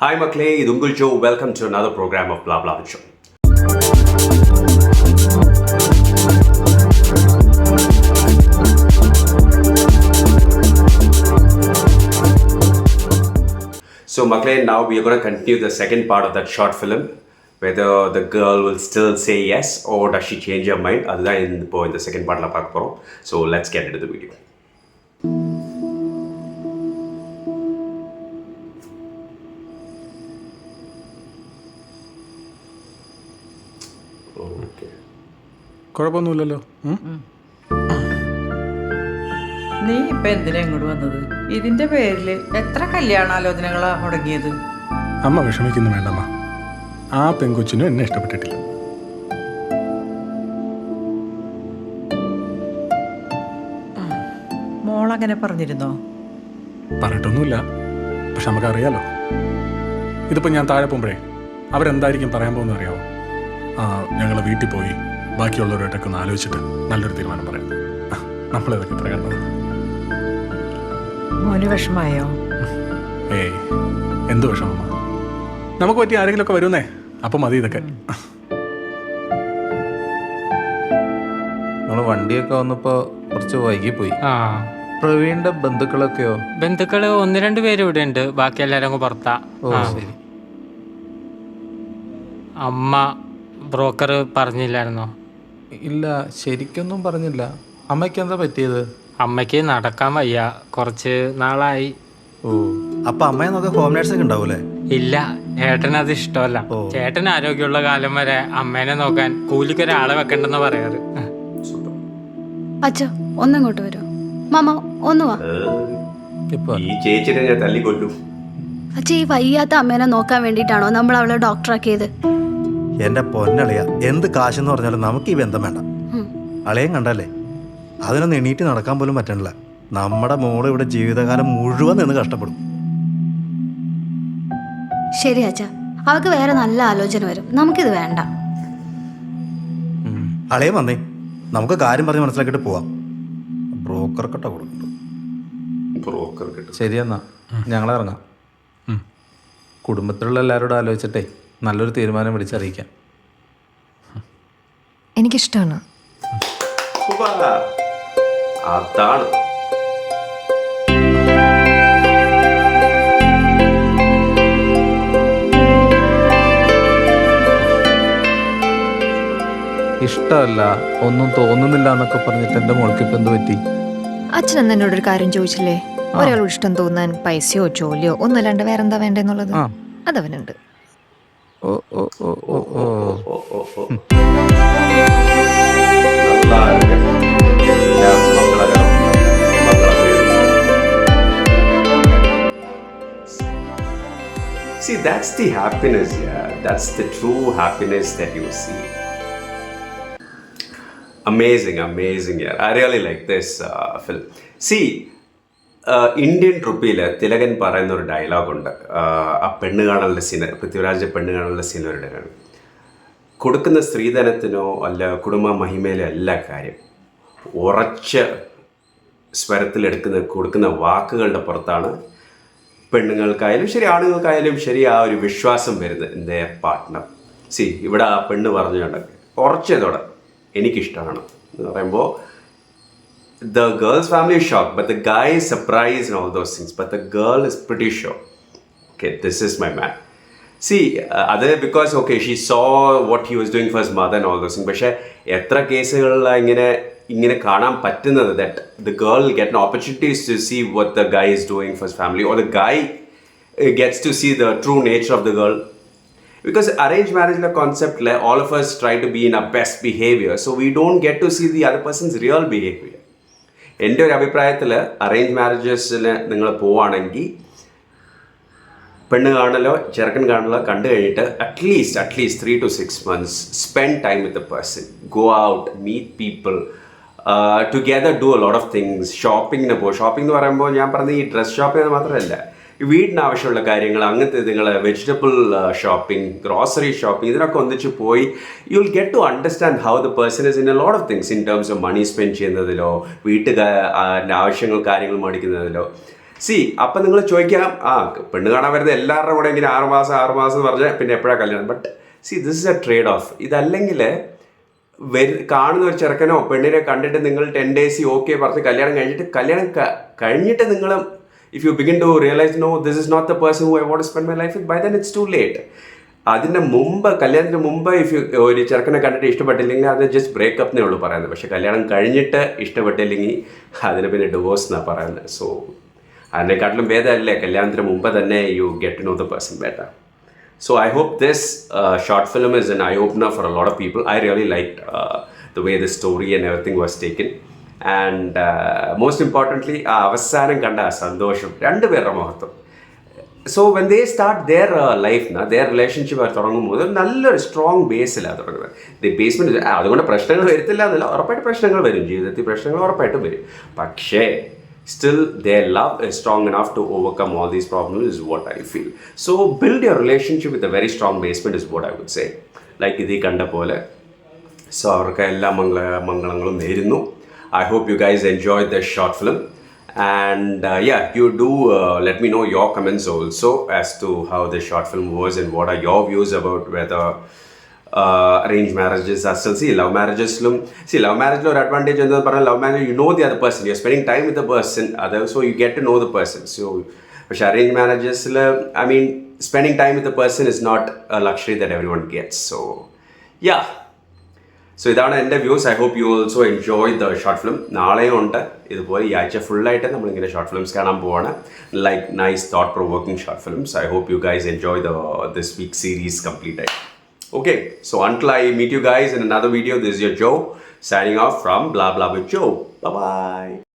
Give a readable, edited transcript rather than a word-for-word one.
Hi Makley, ഇത് ഉങ്കുൽ ജോ. Welcome to another program of Blah Blah Show. So Makley, now we are going to continue the second part of that short film. Whether the girl will still say yes or does she change her mind. That's in the second part la paak porom. So let's get into the video. കുഴപ്പമൊന്നുമില്ലല്ലോ. നീ ഇപ്പൊ എന്തിനാ ഇങ്ങോട്ട് വന്നത്? ഇതിന്റെ പേരില് എത്ര കല്യാണാലോചനകളാ മുടങ്ങിയത്? അമ്മ വിഷമിക്കുന്നു വേണ്ടമ്മ. ആ പെൺകൊച്ചിനും എന്നെ ഇഷ്ടപ്പെട്ടിട്ടില്ല. മോളങ്ങനെ പറഞ്ഞിരുന്നോ? പറഞ്ഞിട്ടൊന്നുമില്ല, പക്ഷെ നമുക്കറിയാലോ. ഇതിപ്പോൾ ഞാൻ താഴെ പോകുമ്പോഴേ അവരെന്തായിരിക്കും പറയാൻ പോകുന്നത് അറിയാമോ? ഞങ്ങൾ വീട്ടിൽ പോയി ബാക്കിയുള്ളവരുമായിട്ടൊക്കെ ഒന്ന് ആലോചിച്ചിട്ട് നല്ലൊരു തീരുമാനം പറയാം. നമ്മളിതൊക്കെ ഇത്ര കണ്ടത്. മോന് വിഷമായോ? ഏയ്, എന്ത് വിഷമമ്മ? നമുക്ക് പറ്റി ആരെങ്കിലുമൊക്കെ വരുന്നേ, അപ്പം മതി ഇതൊക്കെ. നമ്മൾ വണ്ടിയൊക്കെ വന്നപ്പോൾ കുറച്ച് വൈകിപ്പോയി. പ്രവീണിന്റെ ബന്ധുക്കളൊക്കെയോ? ബന്ധുക്കള് 1-2 പേര് ഇവിടെ ഉണ്ട്, ബാക്കി എല്ലാരും അങ്ങ് പുറത്താ. ശരി. അമ്മ ബ്രോക്കർ പറഞ്ഞില്ലായിരുന്നോ? ഇല്ല, ശരിക്കൊന്നും പറഞ്ഞില്ല. അമ്മയ്ക്ക് എന്താ പറ്റിയത്? അമ്മയ്ക്ക് നടക്കാൻ വയ്യ, കുറച്ച് നാളായി. ഓ, അപ്പൊ അമ്മയെ നോക്കാൻ ഹോം നേഴ്സൊക്കെ ഉണ്ടാവൂലേ? ഇല്ല, ചേട്ടനത് ഇഷ്ടമല്ല. ചേട്ടൻ ആരോഗ്യമുള്ള കാലം വരെ അമ്മേനെ നോക്കാൻ കൂലിക്കൊരാളെ വെക്കണ്ടെന്ന് പറയാറ്. അച്ഛോ, ഒന്നിങ്ങോട്ട് വരൂ. മാമ ഒന്ന് വാ. ഈ ചേച്ചിനെ ഞാൻ തല്ലിക്കൊല്ലു. അച്ഛ, ഈ വയ്യാത്ത അമ്മേനെ നോക്കാൻ വേണ്ടിയിട്ടാണോ നമ്മൾ അവളെ ഡോക്ടറാക്കിയത്? എന്റെ പൊന്നളിയ, എന്ത് കാശെന്ന് പറഞ്ഞാലും നമുക്ക് ഈ ബന്ധം വേണ്ട. അളയം കണ്ടല്ലേ, അതിനൊന്ന് എണീറ്റ് നടക്കാൻ പോലും പറ്റണില്ല. നമ്മുടെ മോള് ഇവിടെ ജീവിതകാലം മുഴുവൻ നിന്ന് കഷ്ടപ്പെടും. ശരി അച്ഛ, അവൾക്ക് വേറെ നല്ല ആലോചന വരും. നമുക്കിത് വേണ്ട. അളയം വന്നേ, നമുക്ക് കാര്യം പറഞ്ഞ് മനസ്സിലാക്കിയിട്ട് പോവാം. ബ്രോക്കർക്കട്ട കൊടുക്കുന്നുണ്ട്. ശരിയെന്നാ ഞങ്ങളിറങ്ങാം. കുടുംബത്തിലുള്ള എല്ലാവരോടും ആലോചിച്ചിട്ടേ നല്ലൊരു തീരുമാനം വിളിച്ചറിയിക്കാം. എനിക്കിഷ്ടമാണ്. അതാണ് ഇഷ്ടമല്ല, ഒന്നും തോന്നുന്നില്ല എന്നൊക്കെ പറഞ്ഞിട്ട് എൻ്റെ മോൾക്ക് ഇപ്പം എന്ത് പറ്റി? അച്ഛൻ അന്ന് എന്നോടൊരു കാര്യം ചോദിച്ചില്ലേ, ഒരാളോട് ഇഷ്ടം തോന്നാൻ പൈസയോ ജോലിയോ ഒന്നല്ലാണ്ട് വേറെന്താ വേണ്ടെന്നുള്ളത്? അതവനുണ്ട്. ഓ ഓ ഓ ഓ ഓ See, that's the happiness, yeah. That's the true happiness that you see. Amazing, yeah. I really like this film. See, Indian ട്രൂപ്പിൽ തിലകൻ പറയുന്ന ഒരു ഡയലോഗുണ്ട്. ആ പെണ്ണ് കാണലിൻ്റെ സീന്, പൃഥ്വിരാജ് പെണ്ണ് കാണലിൻ്റെ സീൻ ഒരു ഡയലോഗ്. കൊടുക്കുന്ന സ്ത്രീധനത്തിനോ അല്ല കുടുംബ മഹിമയിലോ എല്ലാ കാര്യം ഉറച്ച സ്വരത്തിലെടുക്കുന്ന കൊടുക്കുന്ന വാക്കുകളുടെ പുറത്താണ് പെണ്ണുങ്ങൾക്കായാലും ശരി ആണുങ്ങൾക്കായാലും ശരി ആ ഒരു വിശ്വാസം വരുന്നത് എൻ്റെ പാർട്ട്ണർ. സി, ഇവിടെ ആ പെണ്ണ് പറഞ്ഞുകൊണ്ട് ഉറച്ചതോടെ എനിക്കിഷ്ടമാണ് എന്ന് പറയുമ്പോൾ the girl's family is shocked, but the guy is surprised and all those things, but the girl is pretty sure, okay, this is my man. See, other because okay, she saw what he was doing for his mother and all those things, പക്ഷേ എത്ര കേസുകളിലാണ് ഇങ്ങനെ കാണാൻ പറ്റുന്നത് that the girl get an opportunities to see what the guy is doing for his family, or the guy gets to see the true nature of the girl. Because arranged marriage concept, all of us try to be in our best behavior, so we don't get to see the other person's real behavior. എൻ്റെ ഒരു അഭിപ്രായത്തിൽ arrange മാരേജസിൽ നിങ്ങൾ പോവുകയാണെങ്കിൽ പെണ്ണ് കാണലോ ചെറുക്കൻ കാണലോ കണ്ടു കഴിഞ്ഞിട്ട് at least 3 to 6 months spend time with the person, go out, meet people, together do a lot of things. ഷോപ്പിങ്ങിന് പോകും. ഷോപ്പിംഗ് എന്ന് പറയുമ്പോൾ ഞാൻ പറഞ്ഞ ഈ ഡ്രസ് ഷോപ്പിംഗ് മാത്രമല്ല, വീടിന് ആവശ്യമുള്ള കാര്യങ്ങൾ, അങ്ങനത്തെ നിങ്ങൾ വെജിറ്റബിൾ ഷോപ്പിംഗ്, ഗ്രോസറി ഷോപ്പിംഗ്, ഇതിനൊക്കെ ഒന്നിച്ച് പോയി you will get to understand how the person is in a lot of things in terms of money spend ചെയ്യുന്നതിലോ വീട്ടുകാരുടെ ആവശ്യങ്ങൾ കാര്യങ്ങൾ മേടിക്കുന്നതിലോ. സി അപ്പം നിങ്ങൾ ചോദിക്കാം പെണ്ണ് കാണാൻ വരുന്ന എല്ലാവരുടെ കൂടെ ഇങ്ങനെ 6 മാസം എന്ന് പറഞ്ഞാൽ പിന്നെ എപ്പോഴാണ് കല്യാണം. But see this is a trade off. ഇതല്ലെങ്കിൽ കാണുന്ന ഒരു ചെറുക്കനോ പെണ്ണിനെ കണ്ടിട്ട് നിങ്ങൾ 10 days ഓക്കെ പറഞ്ഞ് കല്യാണം കഴിഞ്ഞിട്ട് നിങ്ങൾ if you begin to realise no this is not the person who I want to spend my life with, by then it's too late. അതിൻ്റെ മുമ്പ് കല്യാണത്തിന് മുമ്പ് ഇഫ് ഒരു ചെറുക്കനെ കണ്ടിട്ട് ഇഷ്ടപ്പെട്ടില്ലെങ്കിൽ അത് ജസ്റ്റ് ബ്രേക്കപ്പ് എന്നേ ഉള്ളൂ പറയുന്നത്. പക്ഷേ കല്യാണം കഴിഞ്ഞിട്ട് ഇഷ്ടപ്പെട്ടില്ലെങ്കിൽ അതിന് പിന്നെ ഡിവോഴ്സ് എന്നാണ് പറയുന്നത്. സോ അതിനെക്കാട്ടിലും ഭേദമല്ലേ കല്യാണത്തിന് മുമ്പ് തന്നെ you get to know the person better. So I hope this short film is an eye-opener for a lot of people. I really liked the way the story and everything was taken. And most importantly, അവസാനം കണ്ട സന്തോഷം രണ്ടുപേരുടെ മുഖത്തും. So when they start their life, their relationship തുടങ്ങുമ്പോൾ നല്ലൊരു strong ബേസിലാണ് തുടങ്ങുന്നത്. The basement അതുകൊണ്ട് പ്രശ്നങ്ങൾ വരത്തില്ല എന്നല്ല, ഉറപ്പായിട്ട് പ്രശ്നങ്ങൾ വരും, ജീവിതത്തിൽ പ്രശ്നങ്ങൾ ഉറപ്പായിട്ടും വരും. പക്ഷേ still their love is strong enough to overcome all these problems is what I feel. So build your relationship with a very strong basement is what I would say. Like ഇതീ കണ്ട പോലെ. So അവർക്ക് എല്ലാ മംഗളങ്ങളും നേരുന്നു. I hope you guys enjoyed this short film. And yeah, you do let me know your comments also as to how the short film was and what are your views about whether arranged marriages are still. See, love marriage ഒരു advantage എന്താണെന്ന് പറഞ്ഞാൽ love marriage you know the other person, you're spending time with the person, so you get to know the person. So പക്ഷേ arranged marriages I mean spending time with the person is not a luxury that everyone gets. So yeah, so ഇതാണ് എൻ്റെ views. I hope you also enjoy the short film. നാളെയും ഉണ്ട് ഇതുപോലെ ഈ ആഴ്ച ഫുള്ളായിട്ട് നമ്മളിങ്ങനെ ഷോർട്ട് ഫിലിംസ് കാണാൻ പോവാണ്, like nice thought provoking short films. I hope you guys enjoy this week series complete ആയിട്ട്. Okay, so until I meet you guys in another video, this is your Joe signing off from Blah Blah with Joe. Bye bye.